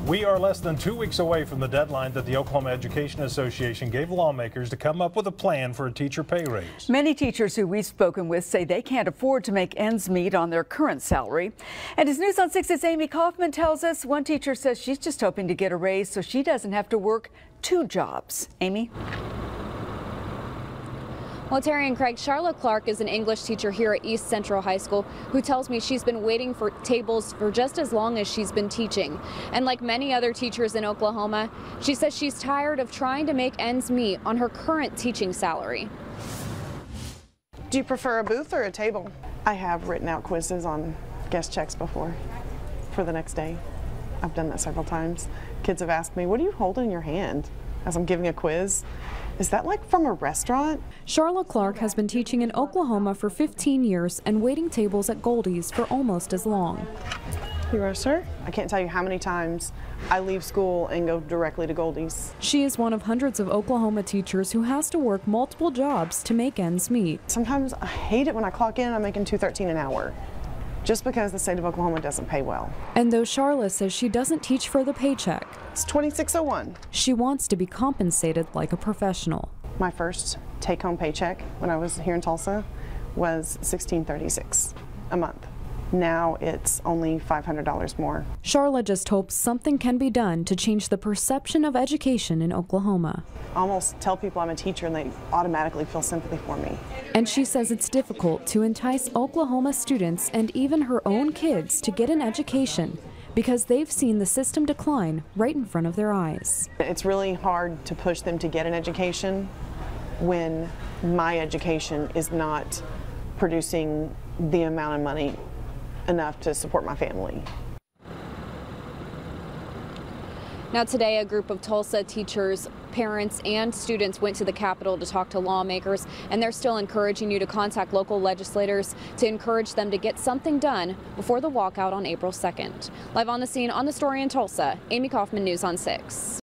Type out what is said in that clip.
We are less than 2 weeks away from the deadline that the Oklahoma Education Association gave lawmakers to come up with a plan for a teacher pay raise. Many teachers who we've spoken with say they can't afford to make ends meet on their current salary. And as News on 6's Amy Kaufman tells us, one teacher says she's just hoping to get a raise so she doesn't have to work 2 jobs. Amy? Well, Terry and Craig, Charlotte Clark is an English teacher here at East Central High School who tells me she's been waiting for tables for just as long as she's been teaching. And like many other teachers in Oklahoma, she says she's tired of trying to make ends meet on her current teaching salary. Do you prefer a booth or a table? I have written out quizzes on guest checks before for the next day. I've done that several times. Kids have asked me, what do you hold in your hand as I'm giving a quiz? Is that like from a restaurant? Charlotte Clark has been teaching in Oklahoma for 15 years and waiting tables at Goldie's for almost as long. You are, sir? I can't tell you how many times I leave school and go directly to Goldie's. She is one of hundreds of Oklahoma teachers who has to work multiple jobs to make ends meet. Sometimes I hate it when I clock in, I'm making $2.13 an hour, just because the state of Oklahoma doesn't pay well. And though Charlotte says she doesn't teach for the paycheck, it's $26.01. She wants to be compensated like a professional. My first take-home paycheck when I was here in Tulsa was $16.36 a month. Now it's only $500 more. Charlotte just hopes something can be done to change the perception of education in Oklahoma. I almost tell people I'm a teacher and they automatically feel sympathy for me. And she says it's difficult to entice Oklahoma students and even her own kids to get an education because they've seen the system decline right in front of their eyes. It's really hard to push them to get an education when my education is not producing the amount of money enough to support my family. Now today, a group of Tulsa teachers, parents, and students went to the Capitol to talk to lawmakers, and they're still encouraging you to contact local legislators to encourage them to get something done before the walkout on April 2nd. Live on the scene on The Story in Tulsa, Amy Kaufman, News on 6.